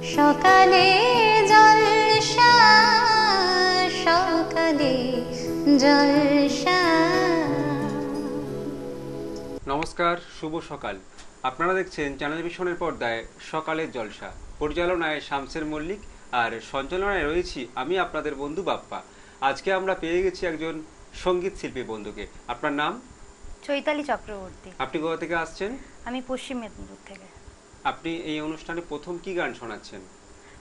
সকালে জলসা, সকালে জলসা। নমস্কার, শুভ সকাল। আপনারা দেখছেন চ্যানেল ভিশনের পর্দায় সকালের জলসা। পরিচালনায় শামসের মল্লিক আর সঞ্চালনায় রয়েছি আমি আপনাদের বন্ধু বাপ্পা। আজকে আমরা পেয়ে গেছি একজন সঙ্গীত শিল্পী বন্ধুকে। আপনার নাম? চৈতালি চক্রবর্তী। আপনি কোথা থেকে আসছেন? আমি পশ্চিম মেদিনীপুর থেকে। আপনি এই অনুষ্ঠানে প্রথম কি গান শোনাচ্ছেন?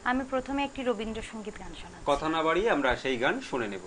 আমি প্রথমে একটি রবীন্দ্রসঙ্গীত গান শোনাচ্ছি। কথা না বাড়িয়ে আমরা সেই গান শুনে নেব।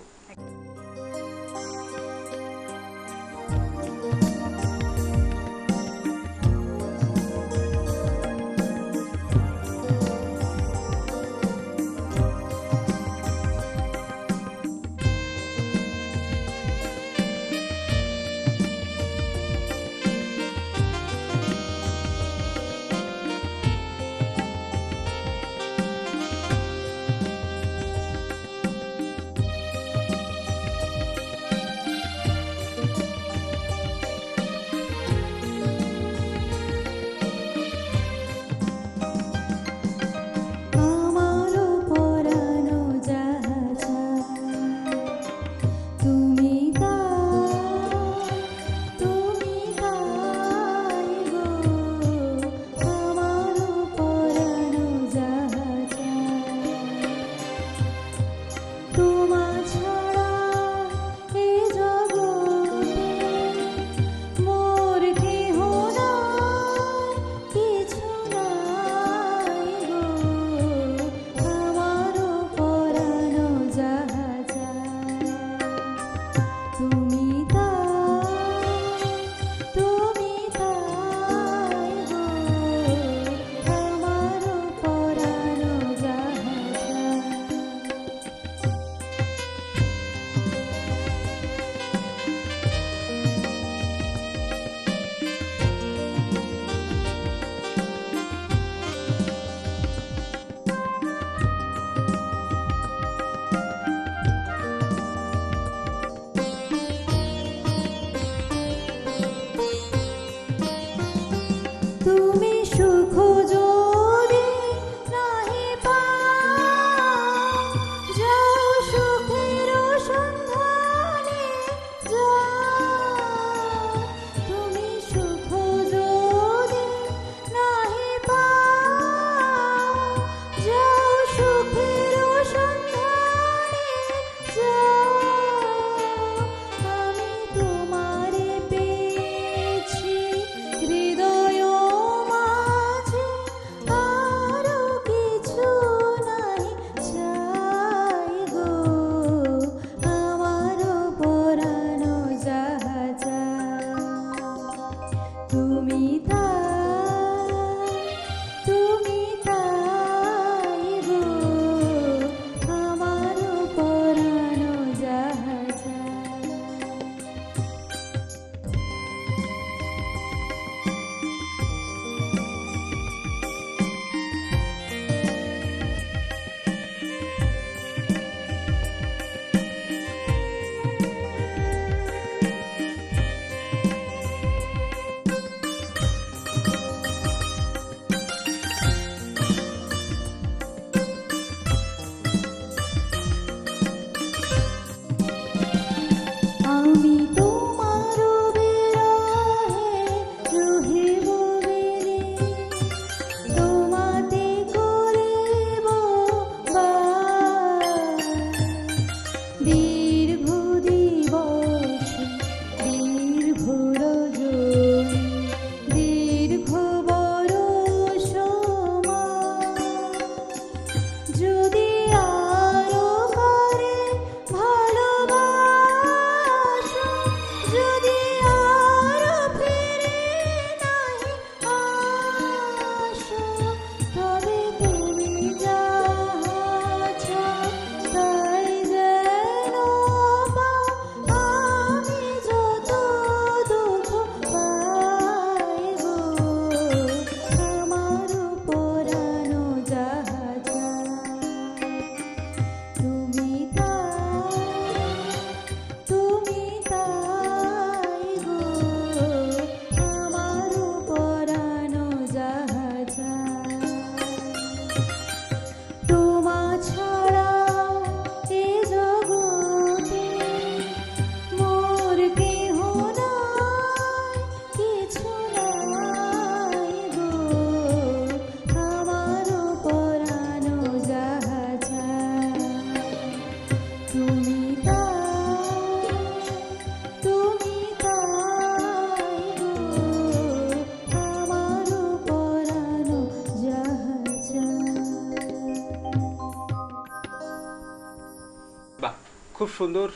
খুব সুন্দর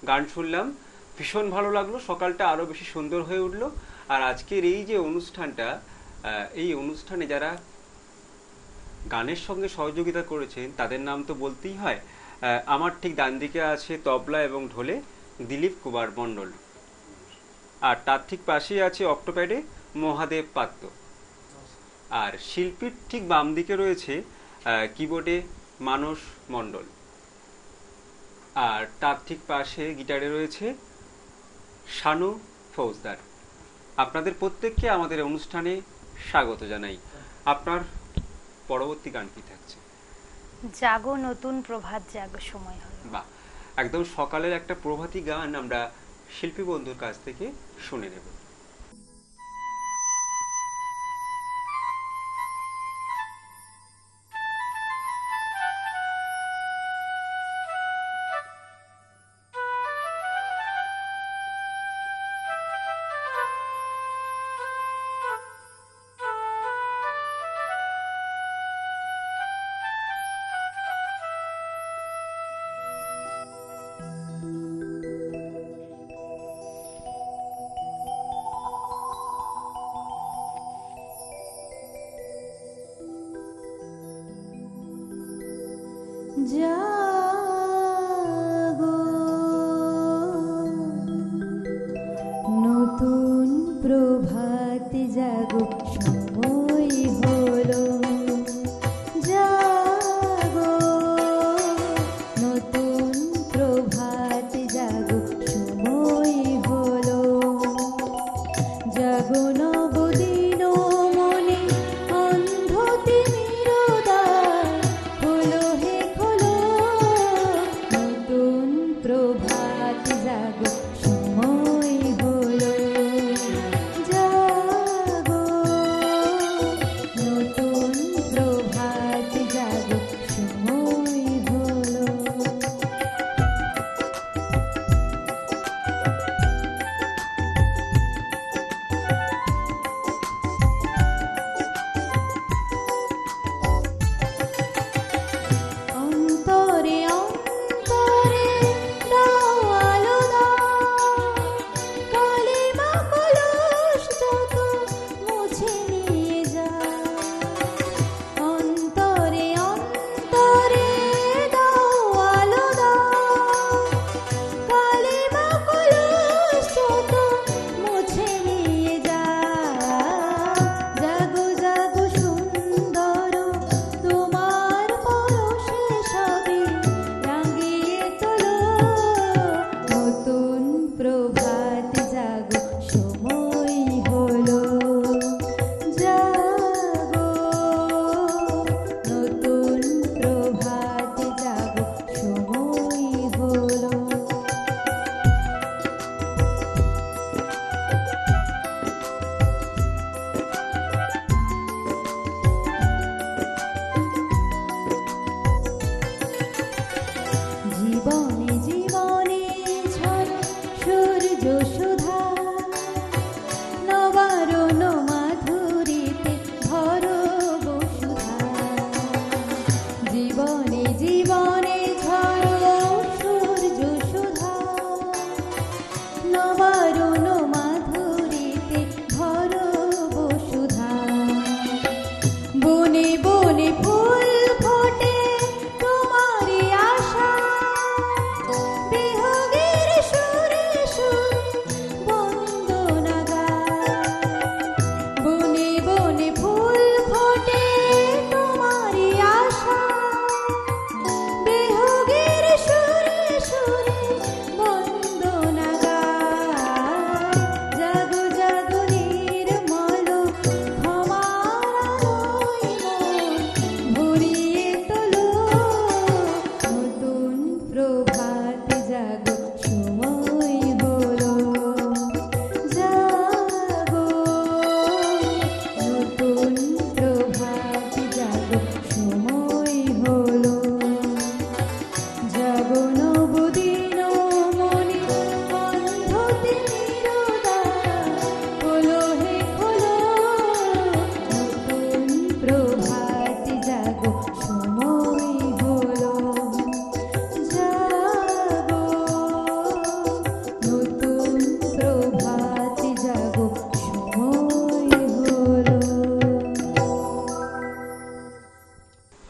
গান শুনলাম, ভীষণ ভালো লাগলো, সকালটা আরও বেশি সুন্দর হয়ে উঠলো। আর আজকের এই যে অনুষ্ঠানটা, এই অনুষ্ঠানে যারা গানের সঙ্গে সহযোগিতা করেছেন তাদের নাম তো বলতেই হয়। আমার ঠিক ডান দিকে আছে তবলা এবং ঢোলে দিলীপ কুমার মণ্ডল, আর তার ঠিক পাশেই আছে অক্টোপ্যাডে মহাদেব পাত্র, আর শিল্পীর ঠিক বাম দিকে রয়েছে কিবোর্ডে মানস মণ্ডল, আর তার ঠিক পাশে গিটারে রয়েছে শানু ফৌজদার। আপনাদের প্রত্যেককে আমাদের অনুষ্ঠানে স্বাগত জানাই। আপনার পরবর্তী গান কি থাকছে? জাগো নতুন প্রভাত জাগো সময় হলো। বাহ, একদম সকালের একটা প্রভাতী গান আমরা শিল্পী বন্ধুর কাছ থেকে শুনে নেব। জাগো নতুন প্রভাত জাগো সময় হলো, জাগো নতুন প্রভাত জাগো সময় হলো, জাগো নবদিন মনে অন্ধ তিমির উদয়, খোলো হে খোলো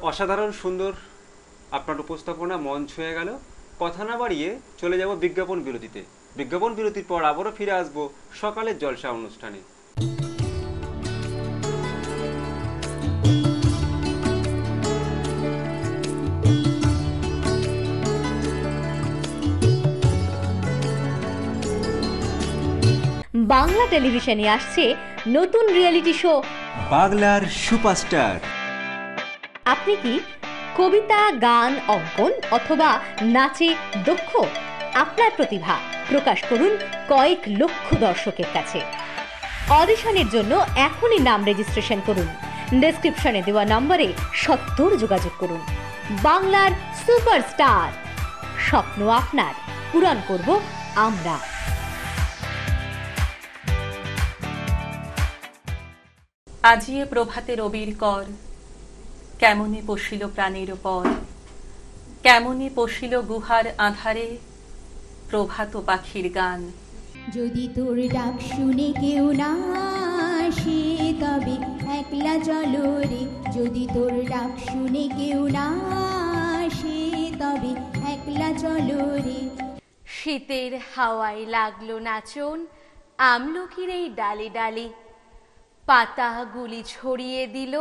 অসাধারণ সুন্দর আপনার উপস্থাপনা মন ছুঁয়ে গেল। কথা না বাড়িয়ে চলে যাব বিজ্ঞাপন বিরতিতে। বিজ্ঞাপন বিরতির পর আবারও ফিরে আসবো সকালের জলসা অনুষ্ঠানে। বাংলা টেলিভিশনে আসছে নতুন রিয়েলিটি শো বাংলার সুপারস্টার। আপনি কি কবিতা, গান, অঙ্কন অথবা নাচে দক্ষ? আপনার প্রতিভা প্রকাশ করুন কয়েক লক্ষ দর্শকের কাছে। অডিশনের জন্য এখনই নাম রেজিস্ট্রেশন করুন। ডেসক্রিপশনে দেওয়া নম্বরে সত্বর যোগাযোগ করুন। বাংলার সুপারস্টার, স্বপ্ন আপনার, পূরণ করব আমরা। আজিয়ে প্রভাতে রবির কর, কেমনে পশিল প্রাণের পর, কেমনে পশিল গুহার আধারে প্রভাত পাখির গান। যদি তোর ডাক শুনে কেউ না আসে তবে একলা চলো রে, যদি তোর ডাক শুনে কেউ না আসে তবে একলা চলো রে। শীতের হাওয়ায় লাগলো নাচন আমলকির এই ডালে ডালে, পাতাগুলি ছড়িয়ে দিল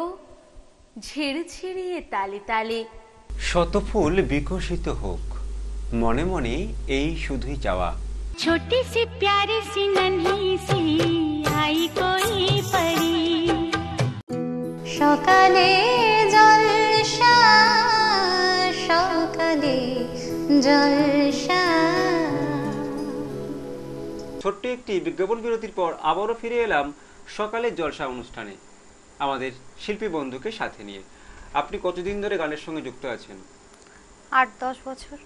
ঝিরঝিরিয়ে তালে তালে। শতফুল বিকশিত হোক, মনে মনে এই শুধুই চাওয়া। छोटी सी प्यारी सी नन्ही सी आई कोई परी, সকালে জলসা সকালে জলসা। ছোট্ট একটি বিজ্ঞাপন বিরতির পর আবারও ফিরে এলাম সকালের জলসা অনুষ্ঠানে আমাদের শিল্পী বন্ধুকে সাথে নিয়ে। আপনি কতদিন ধরে গানের সঙ্গে যুক্ত আছেন? 8-10 বছর।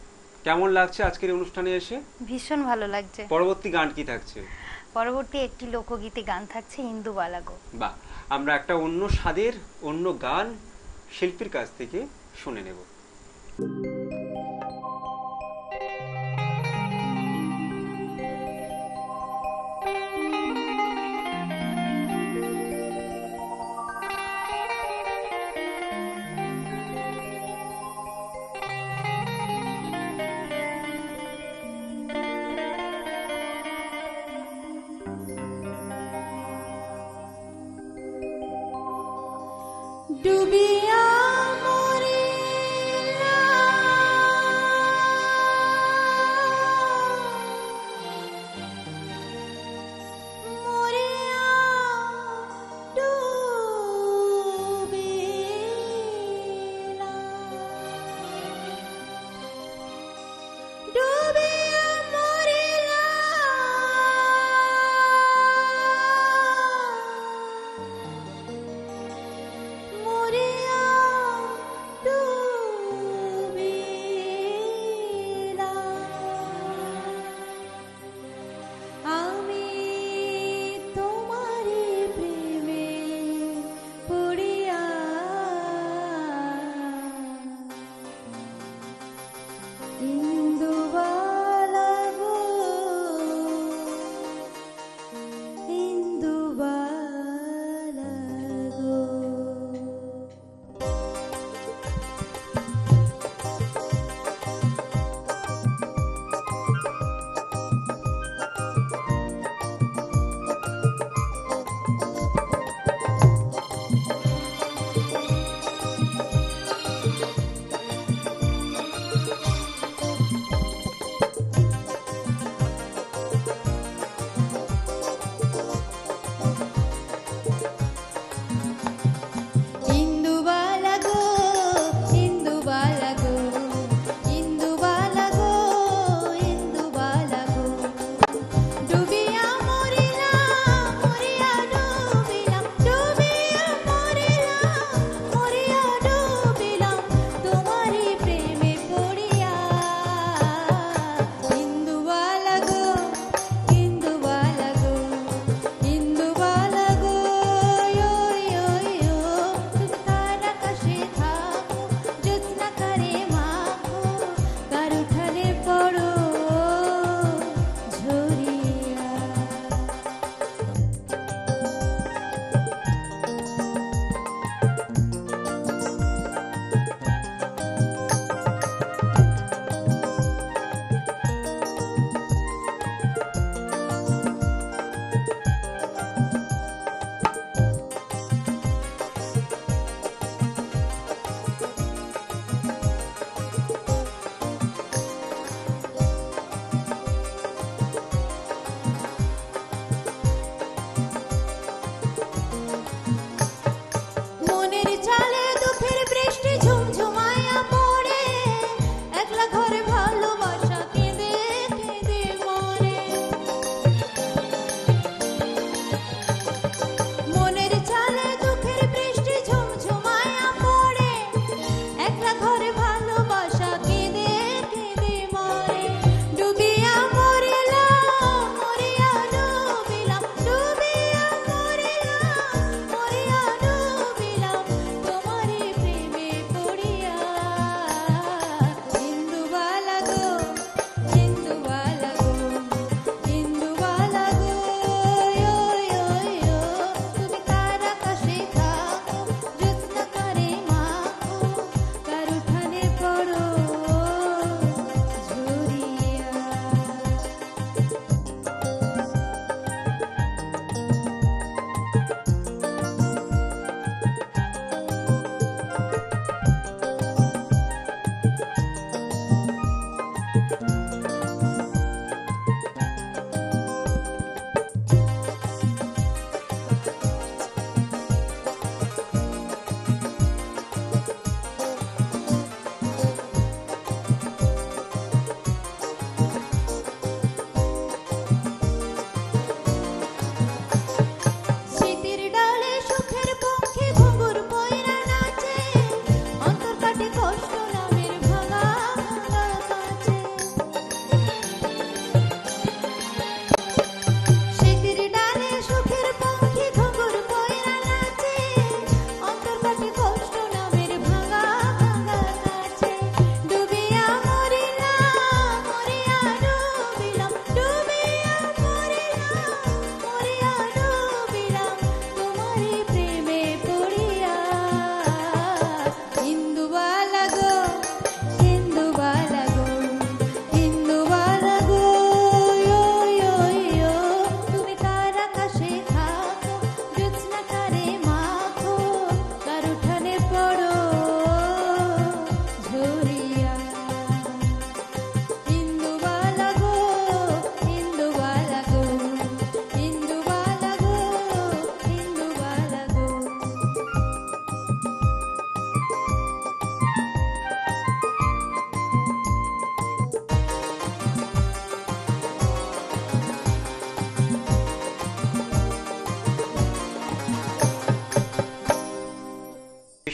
কেমন লাগছে আজকের অনুষ্ঠানে এসে? ভীষণ ভালো লাগছে। পরবর্তী গান কি থাকছে? পরবর্তী একটি লোকগীতি গান থাকছে, ইন্দুবালা গো। বাহ, আমরা একটা অন্য স্বাদের অন্য গান শিল্পীর কাছ থেকে শুনে নেব। ডুবিয়া মরিলাম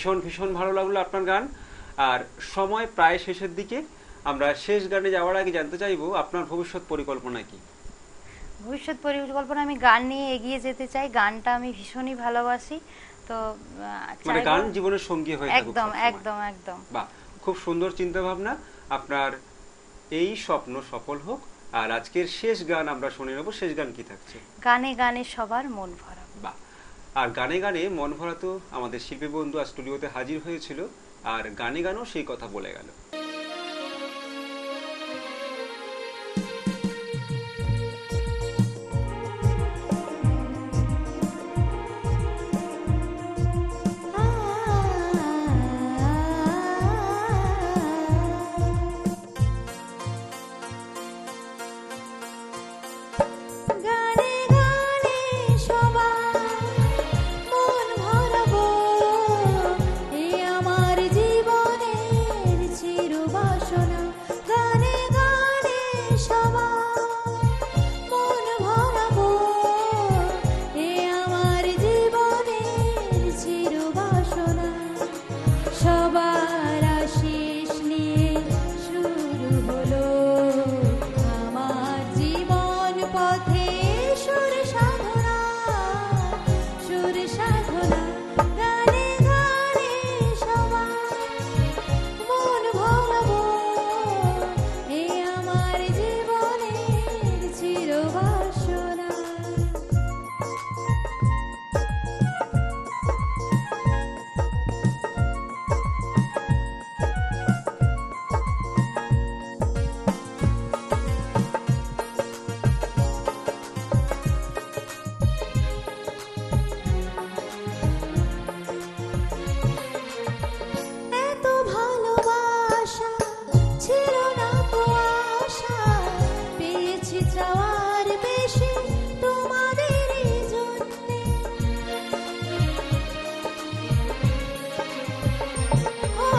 ভীষণ ভীষণ ভালো লাগলো আপনার গান। আর সময় প্রায় শেষের দিকে, আমরা শেষ গানে যাওয়ার আগে জানতে চাইবো আপনার ভবিষ্যৎ পরিকল্পনা কি? ভবিষ্যৎ পরিকল্পনা, আমি গান নিয়ে এগিয়ে যেতে চাই। গানটা আমি ভীষণই ভালোবাসি, তো মানে গান জীবনের সঙ্গী হয়ে থাকুক একদম সবসময়। একদম একদম। বাহ, খুব সুন্দর চিন্তা ভাবনা। আপনার এই স্বপ্ন সফল হোক। আর আজকের শেষ গান আমরা শুনে নেব। শেষ গান কি থাকছে? গানে গানে সবার মন ভরা। বাহ, আর গানে গানে মন ভরা তো আমাদের শিল্পী বন্ধু আজ স্টুডিওতে হাজির হয়েছিল, আর গানে গানও সেই কথা বলে গেল। গানে গানে সবার মন ভরাবো, এ আমার জীবনের চির বাসনা। গানে গানে সবার মন ভরাবো, এ আমার জীবনের চির বাসনা। সবার আশিস নিয়ে শুরু হলো আমার জীবন পথে সুর সাধনা, সুর সাধনা। গানে গানে সবার মন ভরাবো, এ আমার জীবনের চির বাসনা। এত ভালোবাসা ছিল না তো আশা, পেয়েছি চাওয়ার বেশি তোমাদের জন্যে। ও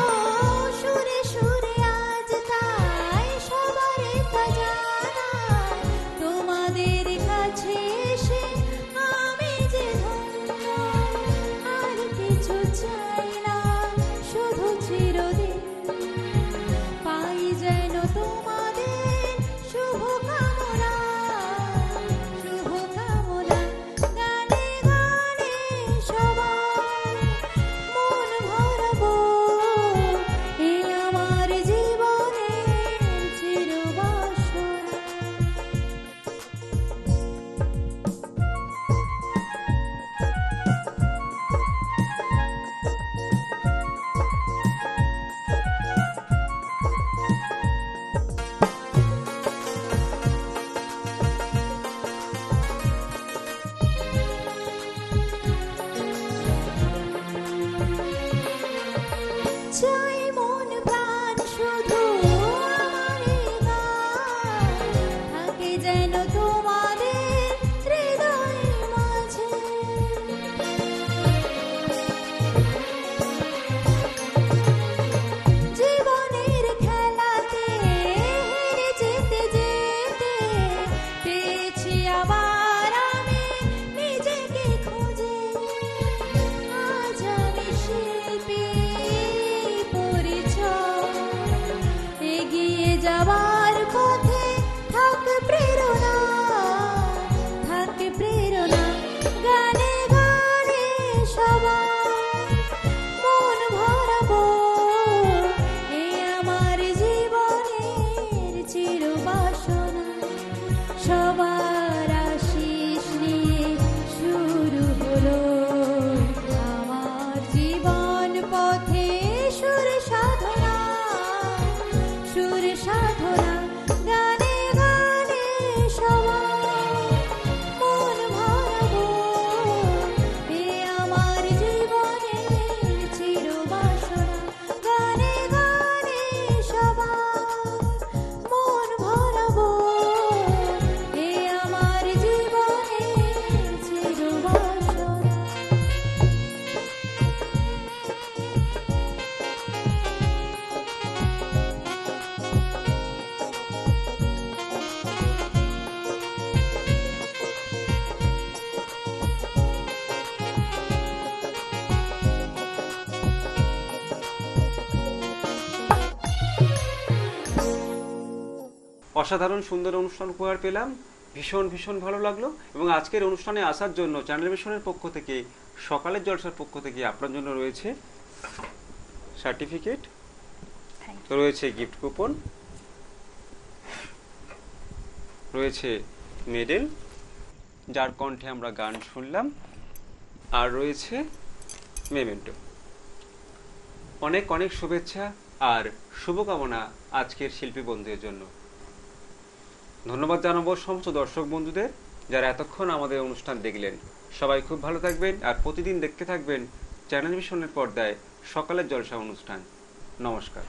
সুরে সুরে আজ তাই সবার তা জানাই, তোমাদের কাছে এসে আমি যে ধন্য। আর কিছু চাই না, শুধু চিরদিন পাই যেন তোমাদের শুভ কামনা, শুভ কামনা। গানে গানে সবার মন ভরাবো, এ আমার জীবনের চির বাসনা। চাই মন প্রাণ শুধু আমার এই গান, থাকে যেন তোমাদের হৃদয়ের মাঝে। জীবনের খেলাতে হেরে যেতে যেতে পেয়েছি আবার আমি নিজেকে খুঁজে। আজ আমি শিল্পী পরিচয়, এগিয়ে যাবার পথে থাক প্রেরণা, থাক প্রেরণা। গানে গানে সবার মন ভরাবো, এ আমার জীবনের চির বাসনা। সবার আশিস নিয়ে শুরু হলো আমার জীবন পথে সুর সাধনা, সুর সাধনা। অসাধারণ সুন্দর অনুষ্ঠান উপহার পেলাম, ভীষণ ভীষণ ভালো লাগলো। এবং আজকের অনুষ্ঠানে আসার জন্য চ্যানেল ভিশনের পক্ষ থেকে, সকালের জলসার পক্ষ থেকে আপনার জন্য রয়েছে সার্টিফিকেট, রয়েছে গিফট কুপন, রয়েছে মেডেল যার কণ্ঠে আমরা গান শুনলাম, আর রয়েছে মেমেন্টো। অনেক অনেক শুভেচ্ছা আর শুভকামনা আজকের শিল্পী বন্ধুদের জন্য। ধন্যবাদ জানাবো সমস্ত দর্শক বন্ধুদের যারা এতক্ষণ আমাদের অনুষ্ঠান দেখলেন। সবাই খুব ভালো থাকবেন আর প্রতিদিন দেখতে থাকবেন চ্যানেল ভিশনের পর্দায় সকালের জলসা অনুষ্ঠান। নমস্কার।